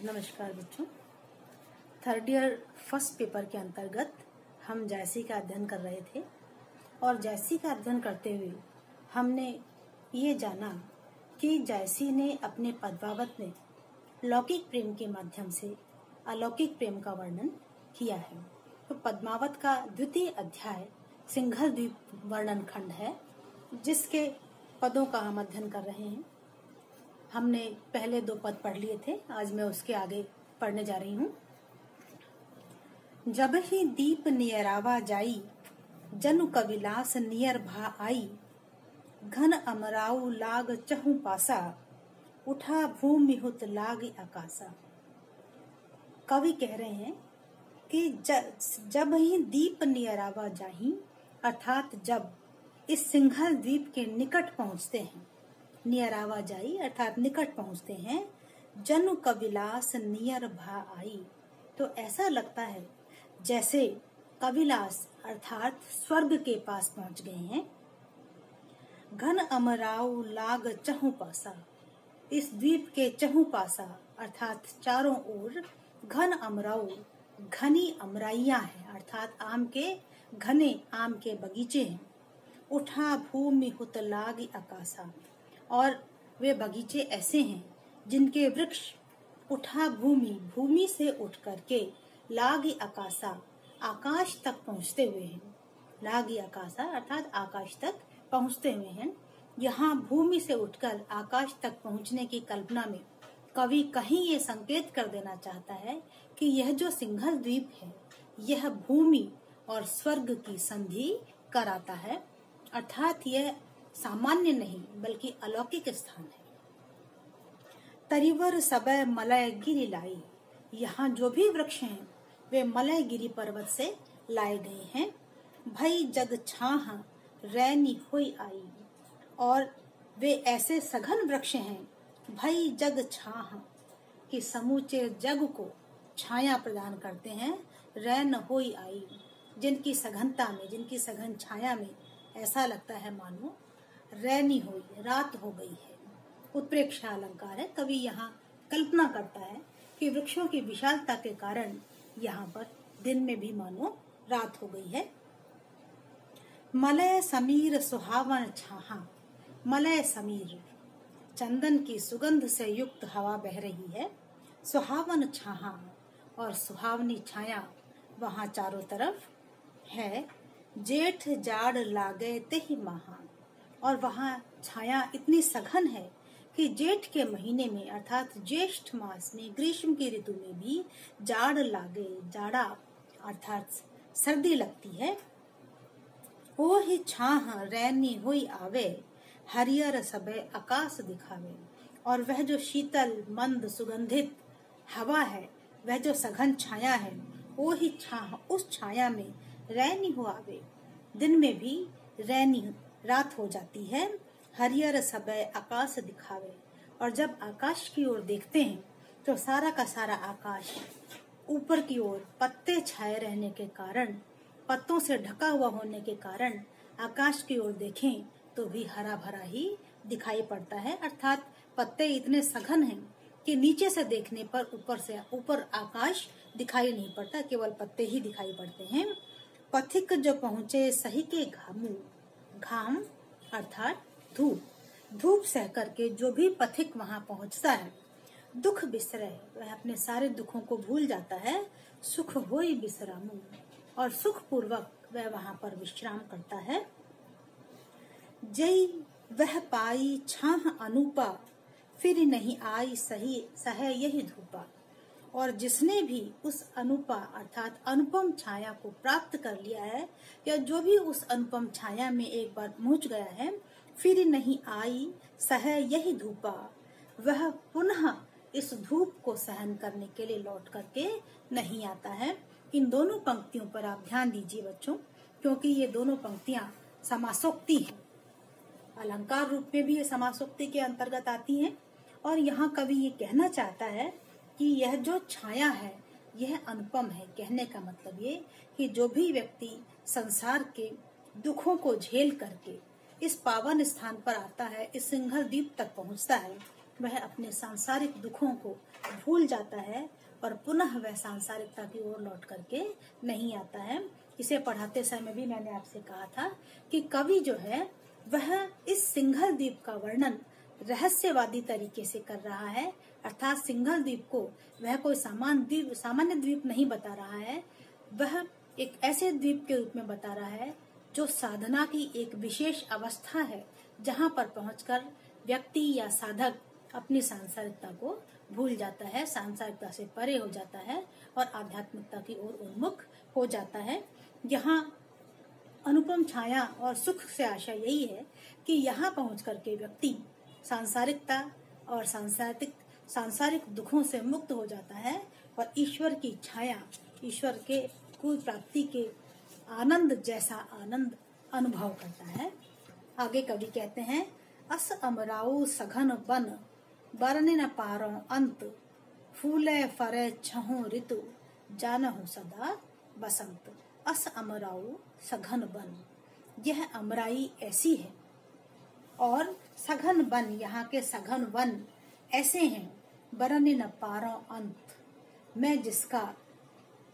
नमस्कार बच्चों। Third year first paper के अंतर्गत हम जायसी का अध्ययन कर रहे थे और जायसी का अध्ययन करते हुए हमने ये जाना कि जायसी ने अपने पद्मावत में लौकिक प्रेम के माध्यम से अलौकिक प्रेम का वर्णन किया है। तो पद्मावत का द्वितीय अध्याय सिंघल द्वीप वर्णन खंड है, जिसके पदों का हम अध्ययन कर रहे हैं। हमने पहले 2 पद पढ़ लिए थे, आज मैं उसके आगे पढ़ने जा रही हूँ। जब ही दीप नियरावा जाई, जनु कविलास नियर भा आई, घन अमराऊ लाग चहु पासा, उठा भूमि हुत लाग आकाशा। कवि कह रहे हैं कि जब ही दीप नियरावा जाही, अर्थात जब इस सिंघल द्वीप के निकट पहुंचते हैं, नियरावा जाई अर्थात निकट पहुंचते हैं, जनु कविलास नियर भा आई, तो ऐसा लगता है जैसे कविलास अर्थात स्वर्ग के पास पहुंच गए हैं। घन अमराऊ लाग चहु पासा, इस द्वीप के चहु पासा अर्थात चारों ओर घन अमराऊ घनी अमराइयां हैं, अर्थात आम के घने आम के बगीचे हैं। उठा भूमि हुत लाग आकाशा, और वे बगीचे ऐसे हैं जिनके वृक्ष उठा भूमि से उठ करके लागी आकाशा आकाश तक पहुंचते हुए हैं। लागी आकाशा अर्थात आकाश तक पहुंचते हुए हैं। यहाँ भूमि से उठकर आकाश तक पहुंचने की कल्पना में कवि कहीं ये संकेत कर देना चाहता है कि यह जो सिंघल द्वीप है, यह भूमि और स्वर्ग की संधि कराता है, अर्थात यह सामान्य नहीं बल्कि अलौकिक स्थान है। तरिवर सबय मलय गिरी लाई, यहाँ जो भी वृक्ष हैं वे मलय गिरी पर्वत से लाए गए हैं। भई जग छाह रैनी हुई आई, और वे ऐसे सघन वृक्ष हैं, भई जग छाह कि समूचे जग को छाया प्रदान करते हैं। रैन हुई आई, जिनकी सघनता में, जिनकी सघन छाया में ऐसा लगता है मानो रैनी हुई, रात हो गई है। उत्प्रेक्षा अलंकार है। कवि यहाँ कल्पना करता है कि वृक्षों की विशालता के कारण यहाँ पर दिन में भी मानो रात हो गई है। मलय समीर सुहावन छाहा, मलय समीर चंदन की सुगंध से युक्त हवा बह रही है। सुहावन छाहा, और सुहावनी छाया वहाँ चारों तरफ है। जेठ जाड़ लागे तेहि महा, और वहाँ छाया इतनी सघन है कि जेठ के महीने में अर्थात ज्येष्ठ मास में, ग्रीष्म की ऋतु में भी जाड़ लागे, जाड़ा अर्थात सर्दी लगती है। ओ ही छाह रैनी हुई आवे, हरियर सबे आकाश दिखावे, और वह जो शीतल मंद सुगंधित हवा है, वह जो सघन छाया है, ओ ही छाह, उस छाया में रैनी हो आवे, दिन में भी रैनी रात हो जाती है। हरियर सबे आकाश दिखावे, और जब आकाश की ओर देखते हैं तो सारा का सारा आकाश ऊपर की ओर पत्ते छाए रहने के कारण, पत्तों से ढका हुआ होने के कारण आकाश की ओर देखें तो भी हरा भरा ही दिखाई पड़ता है। अर्थात पत्ते इतने सघन हैं कि नीचे से देखने पर ऊपर आकाश दिखाई नहीं पड़ता, केवल पत्ते ही दिखाई पड़ते हैं। पथिक जो पहुँचे सही के घामू, घाम अर्थात धूप, धूप सह करके जो भी पथिक वहाँ पहुँचता है, दुख बिसरे, वह अपने सारे दुखों को भूल जाता है। सुख होई बिसरामू, और सुख पूर्वक वह वहाँ पर विश्राम करता है। जय वह पाई छाह अनूपा, फिर नहीं आई सही सह यही धूपा, और जिसने भी उस अनुपा अर्थात अनुपम छाया को प्राप्त कर लिया है, या जो भी उस अनुपम छाया में एक बार पहुंच गया है, फिर नहीं आई सह यही धूपा, वह पुनः इस धूप को सहन करने के लिए लौट करके नहीं आता है। इन दोनों पंक्तियों पर आप ध्यान दीजिए बच्चों, क्योंकि ये दोनों पंक्तियां समासोक्ति हैं, अलंकार रूप में भी ये समासोक्ति के अंतर्गत आती हैं। और यहाँ कवि ये कहना चाहता है कि यह जो छाया है यह अनुपम है। कहने का मतलब ये कि जो भी व्यक्ति संसार के दुखों को झेल करके इस पावन स्थान पर आता है, इस सिंघल द्वीप तक पहुंचता है, वह अपने सांसारिक दुखों को भूल जाता है और पुनः वह सांसारिकता की ओर लौट करके नहीं आता है। इसे पढ़ाते समय भी मैंने आपसे कहा था कि कवि जो है वह इस सिंघल द्वीप का वर्णन रहस्यवादी तरीके से कर रहा है, अर्थात सिंघल द्वीप को वह कोई सामान्य द्वीप नहीं बता रहा है, वह एक ऐसे द्वीप के रूप में बता रहा है जो साधना की एक विशेष अवस्था है, जहाँ पर पहुंचकर व्यक्ति या साधक अपनी सांसारिकता को भूल जाता है, सांसारिकता से परे हो जाता है और आध्यात्मिकता की ओर उन्मुख हो जाता है। यहाँ अनुपम छाया और सुख से आशा यही है कि यहाँ पहुंच करके व्यक्ति सांसारिकता और सांसारिक दुखों से मुक्त हो जाता है और ईश्वर की छाया, ईश्वर के कुल प्राप्ति के आनंद जैसा आनंद अनुभव करता है। आगे कवि कहते हैं, अस अमराऊ सघन बन बरने न पारो अंत, फूले फरे छहो ऋतु जानहु सदा बसंत। अस अमराऊ सघन बन, यह अमराई ऐसी है और सघन वन, यहाँ के सघन वन ऐसे हैं, बरने न पारो अंत, मैं जिसका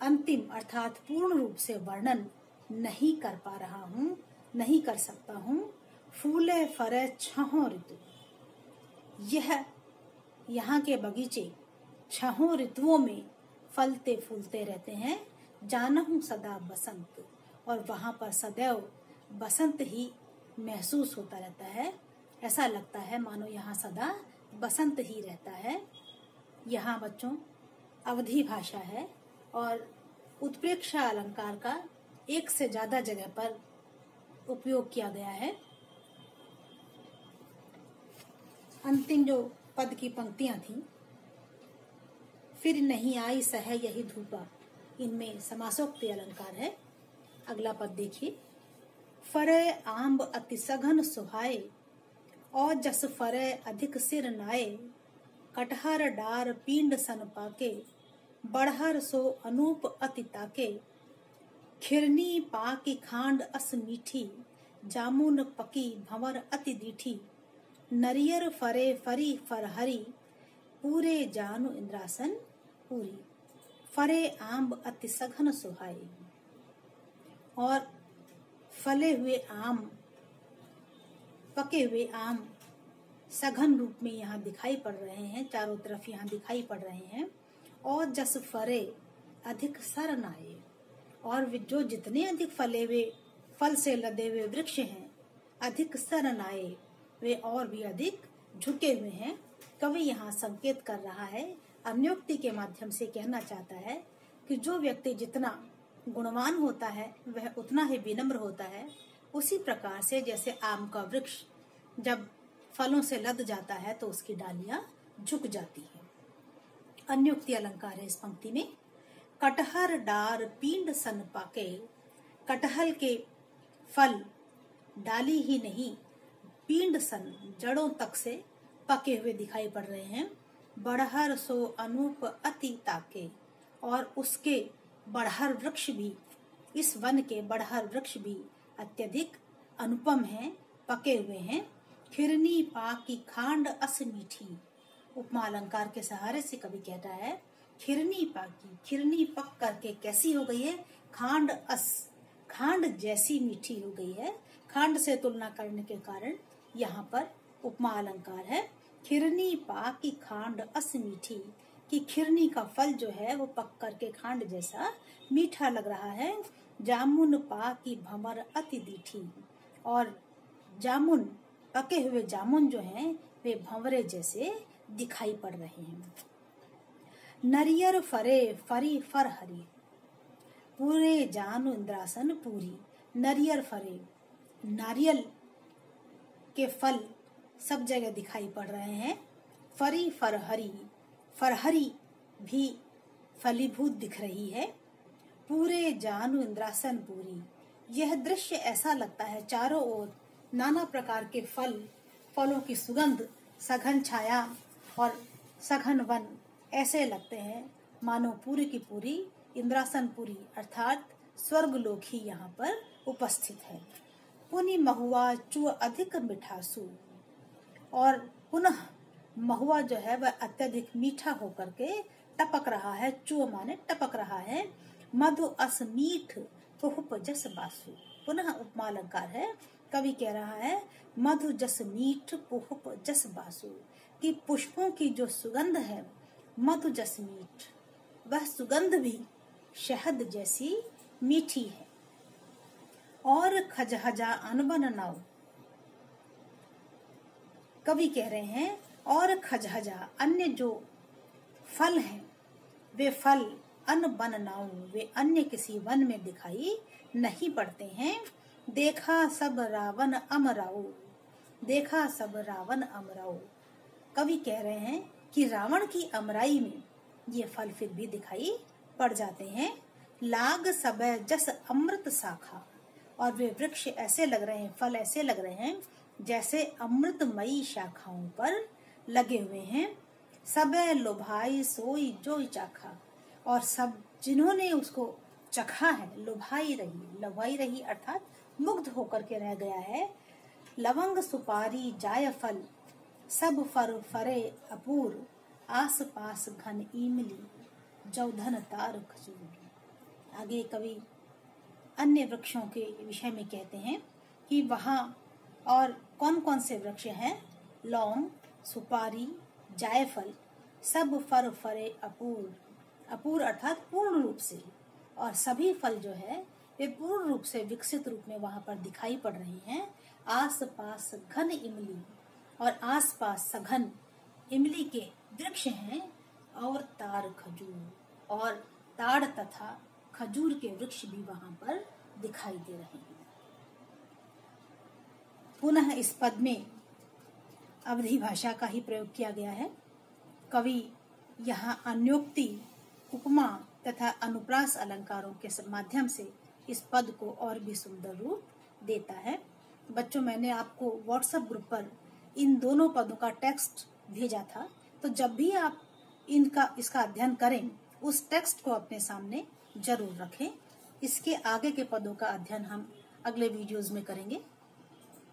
अंतिम अर्थात पूर्ण रूप से वर्णन नहीं कर पा रहा हूँ, नहीं कर सकता हूँ। फूले फरे छहों ऋतु, यह यहाँ के बगीचे छहों ऋतुओं में फलते फूलते रहते हैं। जानहूं सदा बसंत, और वहाँ पर सदैव बसंत ही महसूस होता रहता है, ऐसा लगता है मानो यहाँ सदा बसंत ही रहता है। यहाँ बच्चों अवधी भाषा है और उत्प्रेक्षा अलंकार का एक से ज्यादा जगह पर उपयोग किया गया है। अंतिम जो पद की पंक्तियां थी, फिर नहीं आई सह यही धूपा, इनमें समासोक्ति अलंकार है। अगला पद देखिए, फरे आंब अति सघन सुहाए, और जस फरे अधिक सिर नाए, कटहर डार पींड सन पाके, बढ़हर सो अनूप अति ताके, खिरनी पाकी खांड अस मीठी, जामुन पकी भंवर अति दीठी, नरियर फरे फरी फरहरी, पूरे जानु इंद्रासन पूरी। फरे आंब अति सघन सुहाए, और फले हुए आम, पके हुए आम सघन रूप में यहाँ दिखाई पड़ रहे हैं, चारों तरफ यहाँ दिखाई पड़ रहे हैं। और जस फरे अधिक सर नाए, और जो जितने अधिक फले हुए फल से लदे हुए वृक्ष हैं, अधिक सर नाए, वे और भी अधिक झुके हुए हैं। कवि यहाँ संकेत कर रहा है, अन्योक्ति के माध्यम से कहना चाहता है कि जो व्यक्ति जितना गुणवान होता है वह उतना ही विनम्र होता है। उसी प्रकार से जैसे आम का वृक्ष जब फलों से लद जाता है तो उसकी डालियां झुक जाती हैं। अन्योक्ति अलंकार है इस पंक्ति में। कटहर डार पींड सन पाके, कटहल के फल डाली ही नहीं पींड सन जड़ों तक से पके हुए दिखाई पड़ रहे हैं। बढ़हर सो अनूप अति ताके, और उसके बढ़हर वृक्ष भी, इस वन के बढ़हर वृक्ष भी अत्यधिक अनुपम हैं, पके हुए हैं। खिरनी पाकी खांड अस मीठी, उपमा अलंकार के सहारे से कवि कहता है, खिरनी पाकी, खिरनी पक करके कैसी हो गई है, खांड अस, खांड जैसी मीठी हो गई है। खांड से तुलना करने के कारण यहाँ पर उपमा अलंकार है। खिरनी पाकी खांड अस मीठी, कि खिरनी का फल जो है वो पक करके खांड जैसा मीठा लग रहा है। जामुन पाकी भंवर अति दीठी, और जामुन, पके हुए जामुन जो हैं वे भंवरे जैसे दिखाई पड़ रहे हैं। नरियर फरे फरी फर हरी, पूरे जानु इंद्रासन पूरी। नरियर फरे, नारियल के फल सब जगह दिखाई पड़ रहे हैं। फरी फरहरी, फरहरी भी फलीभूत दिख रही है। पूरे जानु इंद्रासन पूरी, यह दृश्य ऐसा लगता है चारों ओर नाना प्रकार के फलों की सुगंध, सघन छाया और सघन वन ऐसे लगते हैं मानो पूरी की पूरी इंद्रासनपुरी अर्थात स्वर्गलोक ही यहाँ पर उपस्थित है। पुनि महुआ चु अधिक मिठासु, और पुनः महुआ जो है वह अत्यधिक मीठा होकर के टपक रहा है, चू माने टपक रहा है। मधु अस मीठ पुष्प जस बासु, पुनः उपमा अलंकार है। कवि कह रहा है मधु जस मीठ पुष्प जस बासु, कि पुष्पों की जो सुगंध है मधु जस मीठ, वह सुगंध भी शहद जैसी मीठी है। और खजहजा अनबन नाव, कवि कह रहे हैं और खजहजा अन्य जो फल हैं वे फल अन बन नाऊ, वे अन्य किसी वन में दिखाई नहीं पड़ते हैं। देखा सब रावण अमराऊ, देखा सब रावण अमराऊ, कवि कह रहे हैं कि रावण की अमराई में ये फल फिर भी दिखाई पड़ जाते हैं। लाग सब जस अमृत शाखा, और वे वृक्ष ऐसे लग रहे हैं, फल ऐसे लग रहे हैं जैसे अमृतमयी शाखाओं पर लगे हुए हैं। सब लुभाई सोई जो चाखा, और सब जिन्होंने उसको चखा है, लुभाई रही अर्थात मुग्ध होकर के रह गया है। लवंग सुपारी जायफल सब फर फरे अपूर, आस पास घन इमली जौधन तार खजूर। आगे कवि अन्य वृक्षों के विषय में कहते हैं कि वहाँ और कौन कौन से वृक्ष हैं। लौंग, सुपारी, जायफल, सब फर फरे अपूर, अपूर अर्थात पूर्ण रूप से, और सभी फल जो है वे पूर्ण रूप से विकसित रूप में वहां पर दिखाई पड़ रहे हैं। आस पास घन इमली, और आस पास सघन इमली के वृक्ष हैं, और तार खजूर, और ताड़ तथा खजूर के वृक्ष भी वहां पर दिखाई दे रहे हैं। पुनः इस पद में अवधी भाषा का ही प्रयोग किया गया है। कवि यहाँ अन्योक्ति, उपमा तथा अनुप्रास अलंकारों के माध्यम से इस पद को और भी सुंदर रूप देता है। बच्चों, मैंने आपको व्हाट्सएप ग्रुप पर इन दोनों पदों का टेक्स्ट भेजा था, तो जब भी आप इसका अध्ययन करें उस टेक्स्ट को अपने सामने जरूर रखें। इसके आगे के पदों का अध्ययन हम अगले वीडियोज में करेंगे।